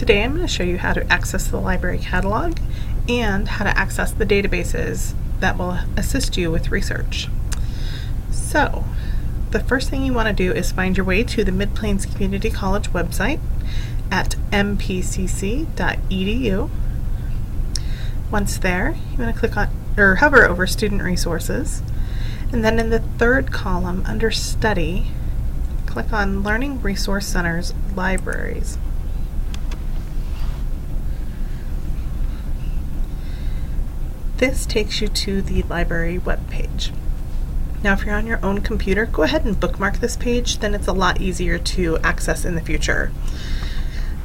Today I'm going to show you how to access the library catalog and how to access the databases that will assist you with research. So, the first thing you want to do is find your way to the Mid-Plains Community College website at mpcc.edu. Once there, you want to click on or hover over Student Resources, and then in the third column under Study, click on Learning Resource Center's Libraries. This takes you to the library webpage. Now, if you're on your own computer, go ahead and bookmark this page, then it's a lot easier to access in the future.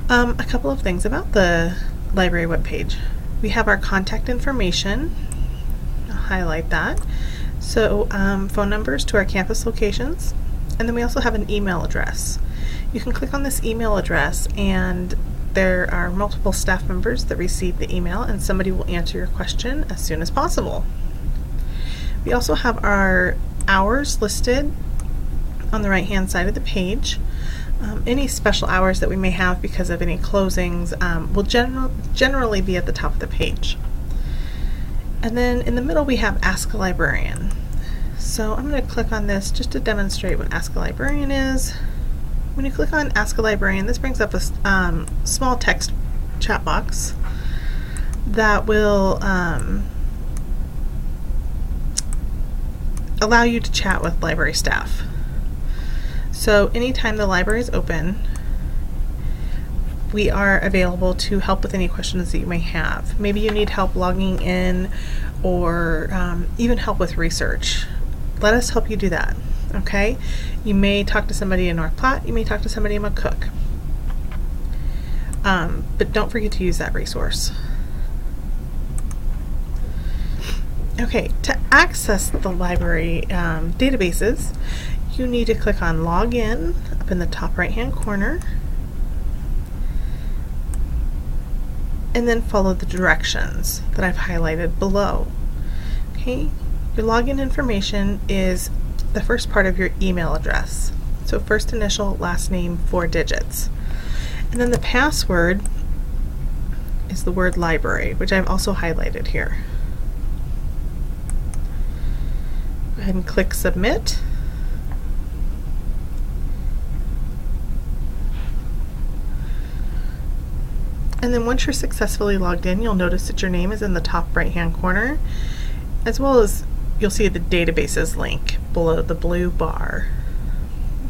A couple of things about the library webpage. We have our contact information. I'll highlight that. So, phone numbers to our campus locations, and then we also have an email address. You can click on this email address and there are multiple staff members that receive the email and somebody will answer your question as soon as possible. We also have our hours listed on the right hand side of the page. Any special hours that we may have because of any closings will generally be at the top of the page. And then in the middle we have Ask a Librarian. So I'm going to click on this just to demonstrate what Ask a Librarian is. When you click on Ask a Librarian, this brings up a small text chat box that will allow you to chat with library staff. So anytime the library is open, we are available to help with any questions that you may have. Maybe you need help logging in or even help with research. Let us help you do that. Okay? You may talk to somebody in North Platte, you may talk to somebody in McCook. But don't forget to use that resource. Okay, to access the library databases, you need to click on Login up in the top right hand corner and then follow the directions that I've highlighted below. Okay, your login information is the first part of your email address. So first initial, last name, 4 digits. And then the password is the word library, which I've also highlighted here. Go ahead and click Submit. And then once you're successfully logged in, you'll notice that your name is in the top right hand corner, as well as you'll see the databases link below the blue bar.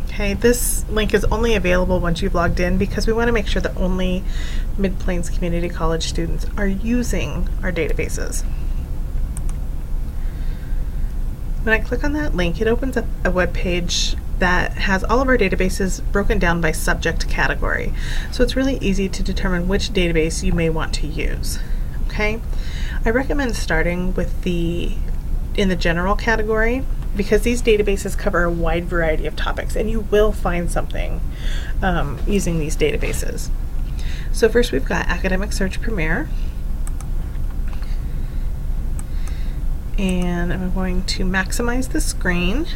Okay, this link is only available once you've logged in because we want to make sure that only Mid-Plains Community College students are using our databases. When I click on that link, it opens up a web page that has all of our databases broken down by subject category. So it's really easy to determine which database you may want to use. Okay, I recommend starting with in the general category because these databases cover a wide variety of topics and you will find something using these databases. So first we've got Academic Search Premier, and I'm going to maximize the screen.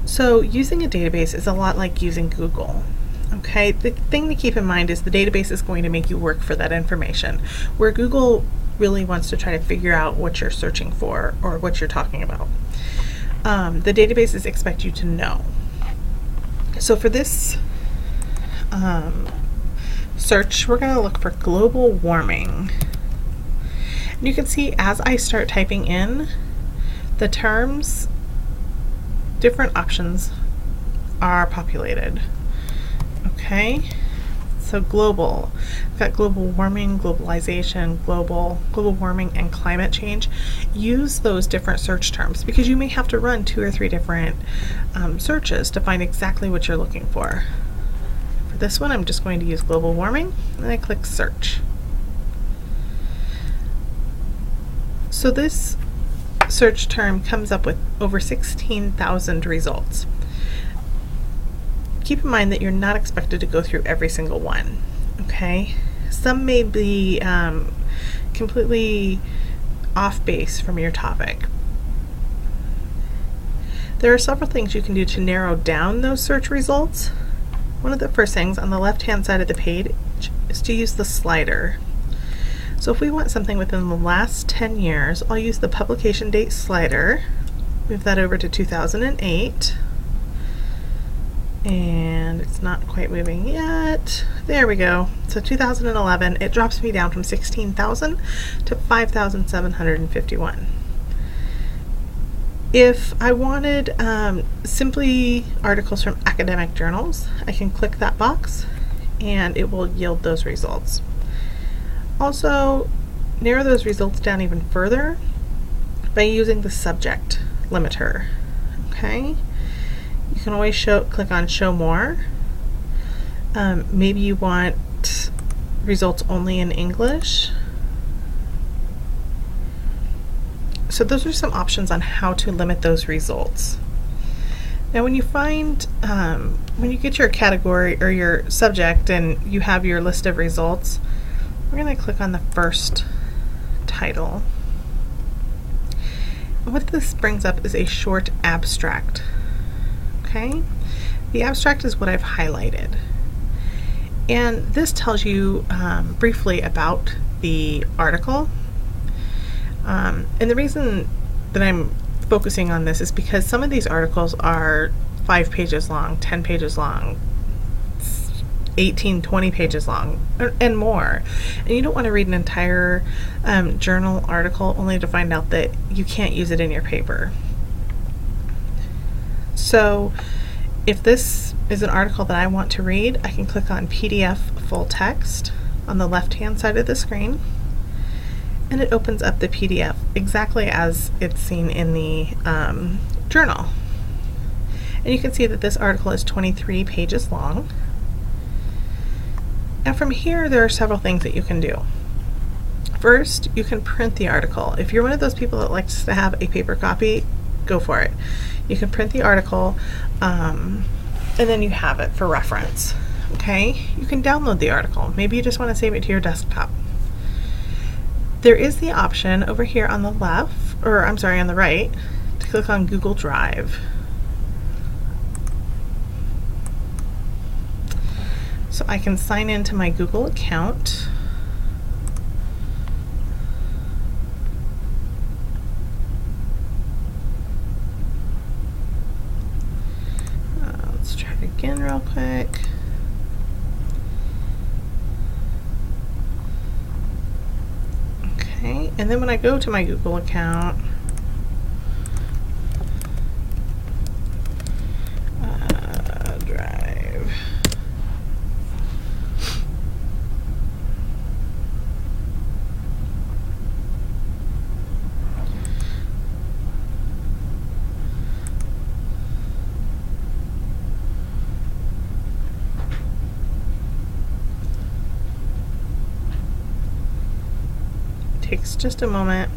So using a database is a lot like using Google. Okay, the thing to keep in mind is the database is going to make you work for that information, where Google really wants to try to figure out what you're searching for or what you're talking about. The databases expect you to know. So for this search, we're going to look for global warming. And you can see as I start typing in the terms, different options are populated. Okay, so global. We've got global warming, globalization, global warming, and climate change. Use those different search terms because you may have to run 2 or 3 different searches to find exactly what you're looking for. For this one, I'm just going to use global warming, and I click search. So this search term comes up with over 16,000 results. Keep in mind that you're not expected to go through every single one. Okay, some may be completely off base from your topic. There are several things you can do to narrow down those search results. one of the first things on the left-hand side of the page is to use the slider. So if we want something within the last 10 years, I'll use the publication date slider, move that over to 2008, and it's not quite moving yet. There we go. So 2011, it drops me down from 16,000 to 5,751. If I wanted simply articles from academic journals, I can click that box and it will yield those results. Also, narrow those results down even further by using the subject limiter. Okay, you can always click on show more. Maybe you want results only in English. So those are some options on how to limit those results. Now when you find, when you get your category or your subject and you have your list of results, we're going to click on the first title. And what this brings up is a short abstract. Okay? The abstract is what I've highlighted. And this tells you briefly about the article. And the reason that I'm focusing on this is because some of these articles are 5 pages long, 10 pages long, 18, 20 pages long, and more. And you don't want to read an entire journal article only to find out that you can't use it in your paper. So if this is an article that I want to read, I can click on PDF full text on the left-hand side of the screen, and it opens up the PDF exactly as it's seen in the journal. And you can see that this article is 23 pages long. Now from here, there are several things that you can do. First, you can print the article. If you're one of those people that likes to have a paper copy, go for it. You can print the article and then you have it for reference. Okay? You can download the article. Maybe you just want to save it to your desktop. There is the option over here on the left, or I'm sorry, on the right, to click on Google Drive. So I can sign into my Google account. Let's try it again real quick. Okay, and then when I go to my Google account, Drive. Takes just a moment.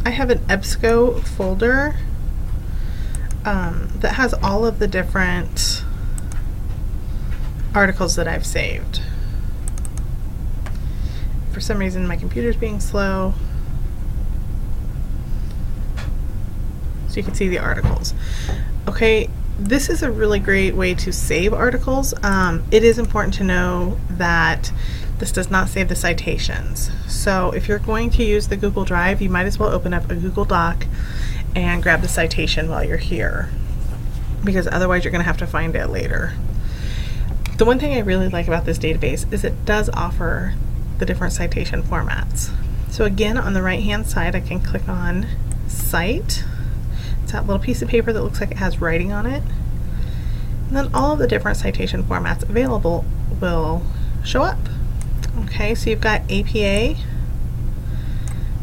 I have an EBSCO folder that has all of the different articles that I've saved. For some reason my computer's being slow. So you can see the articles. Okay, this is a really great way to save articles. It is important to know that this does not save the citations. So if you're going to use the Google Drive, you might as well open up a Google Doc and grab the citation while you're here, because otherwise you're going to have to find it later. The one thing I really like about this database is it does offer the different citation formats. So again, on the right hand side I can click on Cite. It's that little piece of paper that looks like it has writing on it. And then all of the different citation formats available will show up. Okay, so you've got APA.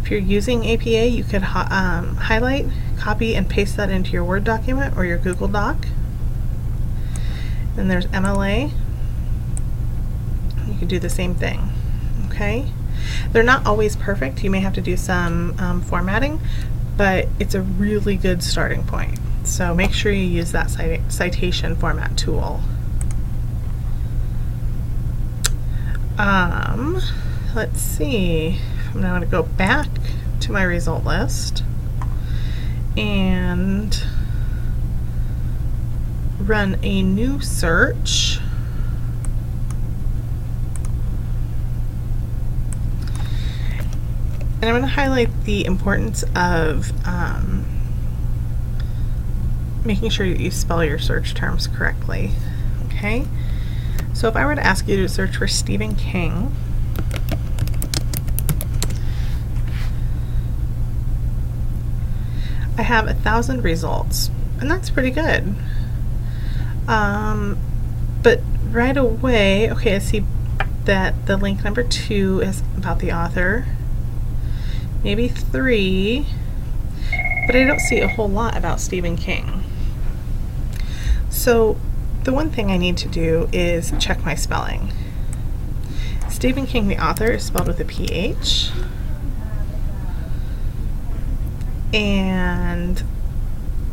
If you're using APA, you could highlight, copy, and paste that into your Word document or your Google Doc. Then there's MLA. You can do the same thing. Okay, they're not always perfect. You may have to do some formatting, but it's a really good starting point. So make sure you use that citation format tool. let's see, I'm now going to go back to my result list and run a new search. And I'm going to highlight the importance of making sure that you spell your search terms correctly. Okay, so if I were to ask you to search for Stephen King, I have 1,000 results, and that's pretty good. But right away, okay, I see that the link number 2 is about the author, maybe 3, but I don't see a whole lot about Stephen King. So the one thing I need to do is check my spelling. Stephen King, the author, is spelled with a PH. And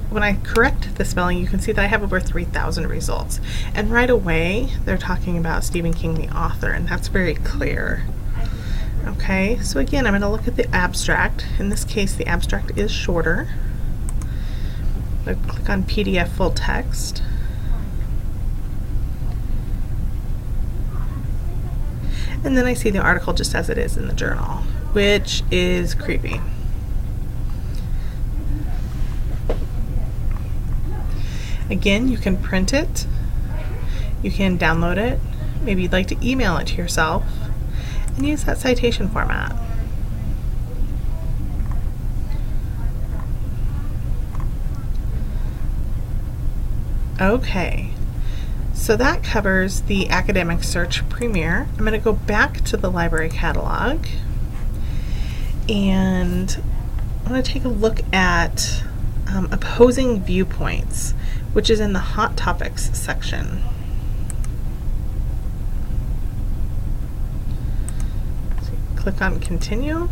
when I correct the spelling, you can see that I have over 3,000 results. And right away, they're talking about Stephen King, the author, and that's very clear. Okay, so again, I'm going to look at the abstract. In this case, the abstract is shorter. I'm going to click on PDF full text. And then I see the article just as it is in the journal, which is creepy. Again, you can print it, you can download it, maybe you'd like to email it to yourself, and use that citation format. Okay, so that covers the Academic Search Premier. I'm going to go back to the library catalog, and I'm going to take a look at opposing viewpoints, which is in the Hot Topics section. So click on Continue.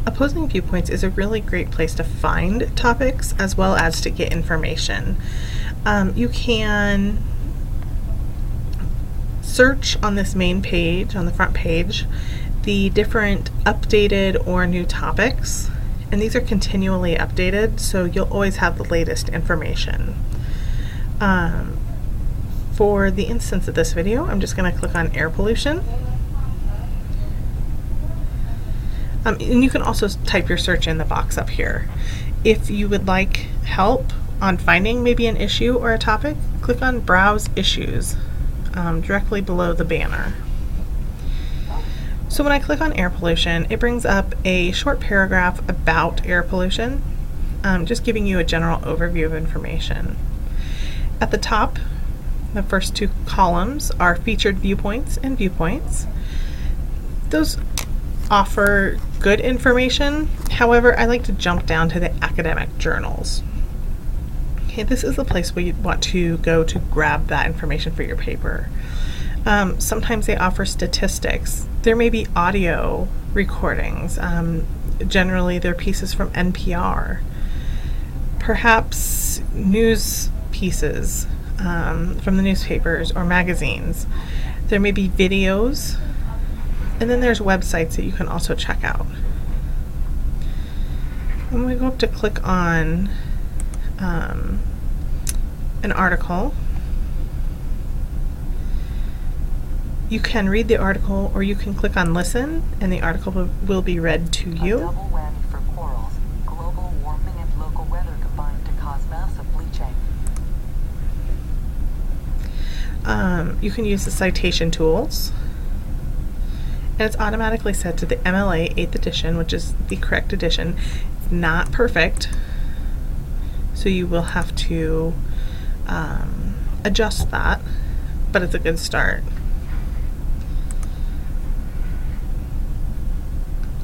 Opposing viewpoints is a really great place to find topics as well as to get information. You can search on this main page, on the front page, the different updated or new topics, and these are continually updated, so you'll always have the latest information. For the instance of this video, I'm just going to click on air pollution. And you can also type your search in the box up here. If you would like help on finding maybe an issue or a topic, click on Browse Issues directly below the banner. So when I click on air pollution, it brings up a short paragraph about air pollution, just giving you a general overview of information. At the top, the first 2 columns are featured viewpoints and viewpoints. Those offer good information. However, I like to jump down to the academic journals. Okay, this is the place where you'd want to go to grab that information for your paper. Sometimes they offer statistics. There may be audio recordings. Generally, they're pieces from NPR. Perhaps news pieces from the newspapers or magazines. There may be videos. And then there's websites that you can also check out. When we go up to click on an article, you can read the article, or you can click on listen, and the article will be read to you. A double whammy for corals. Global warming and local weather combined to cause massive bleaching. You can use the citation tools, and it's automatically set to the MLA 8th edition, which is the correct edition. It's not perfect, so you will have to adjust that, but it's a good start.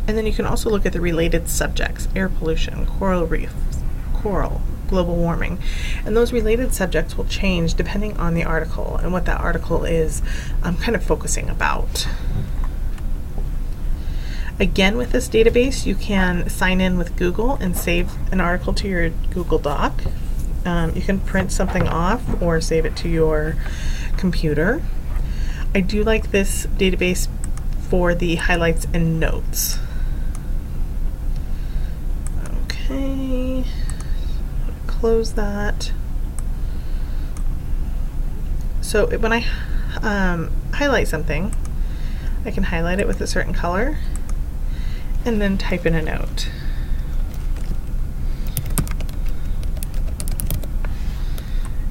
And then you can also look at the related subjects: air pollution, coral reefs, coral, global warming. And those related subjects will change depending on the article and what that article is kind of focusing about. Again, with this database, you can sign in with Google and save an article to your Google Doc. You can print something off or save it to your computer. I do like this database for the highlights and notes. Okay, close that. So when I highlight something, I can highlight it with a certain color and then type in a note.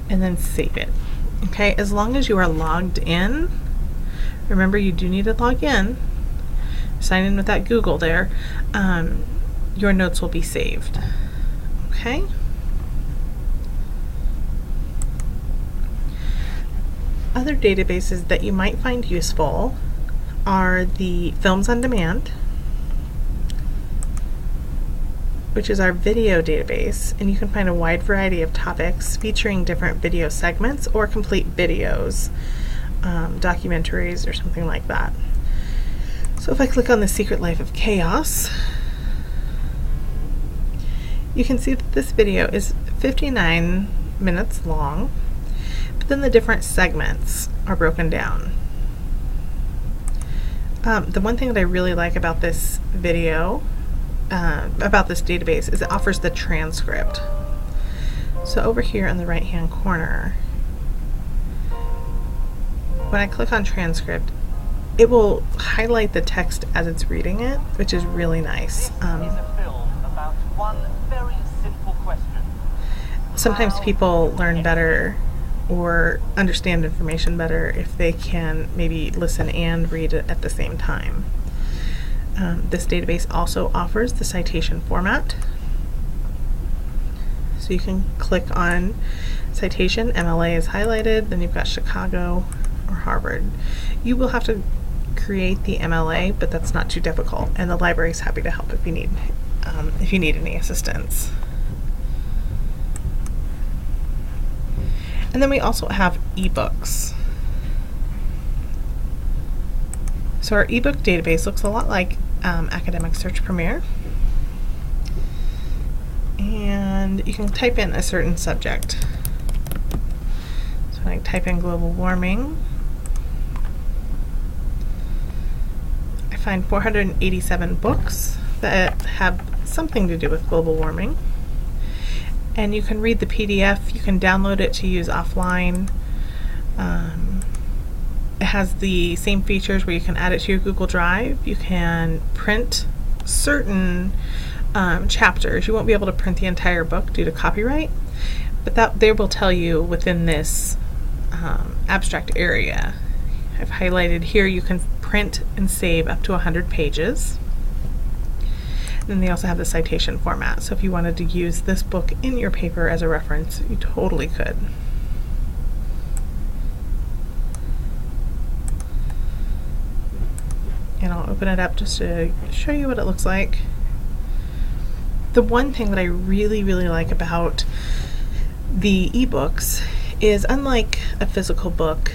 And then save it. Okay, as long as you are logged in, remember you do need to log in, sign in with that Google there, your notes will be saved. Okay? Other databases that you might find useful are the Films on Demand, which is our video database, and you can find a wide variety of topics featuring different video segments or complete videos, documentaries or something like that. So if I click on The Secret Life of Chaos, you can see that this video is 59 minutes long, but then the different segments are broken down. The one thing that I really like about this video, about this database, is it offers the transcript. So over here in the right hand corner, when I click on transcript, it will highlight the text as it's reading it, which is really nice. This is a film about one very simple question. Sometimes people learn better or understand information better if they can maybe listen and read it at the same time. This database also offers the citation format. So you can click on citation, MLA is highlighted, then you've got Chicago or Harvard. You will have to create the MLA, but that's not too difficult, and the library is happy to help if you need any assistance. And then we also have ebooks. So our ebook database looks a lot like Academic Search Premier, and you can type in a certain subject. So I type in global warming. I find 487 books that have something to do with global warming. And you can read the PDF, you can download it to use offline. It has the same features where you can add it to your Google Drive. You can print certain chapters. You won't be able to print the entire book due to copyright, but that they will tell you within this abstract area. I've highlighted here you can print and save up to 100 pages. Then they also have the citation format, so if you wanted to use this book in your paper as a reference, you totally could. And I'll open it up just to show you what it looks like. The one thing that I really like about the ebooks is, unlike a physical book,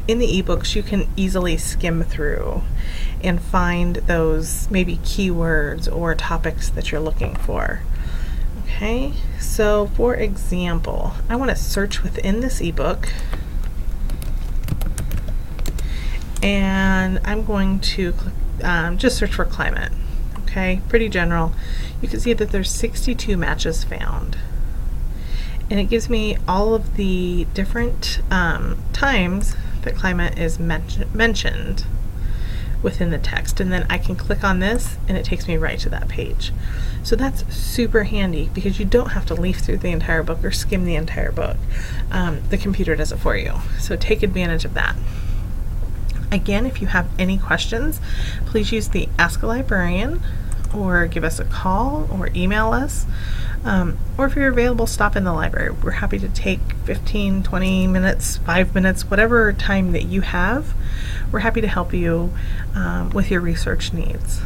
in the ebooks you can easily skim through and find those maybe keywords or topics that you're looking for. Okay, so for example, I want to search within this ebook, and I'm going to click, just search for climate. Okay, pretty general. You can see that there's 62 matches found, and it gives me all of the different times that climate is mentioned within the text, and then I can click on this and it takes me right to that page. So that's super handy because you don't have to leaf through the entire book or skim the entire book. The computer does it for you, so take advantage of that. Again, if you have any questions, please use the Ask a Librarian, or give us a call or email us, or if you're available, stop in the library. We're happy to take 15, 20 minutes, 5 minutes, whatever time that you have. We're happy to help you with your research needs.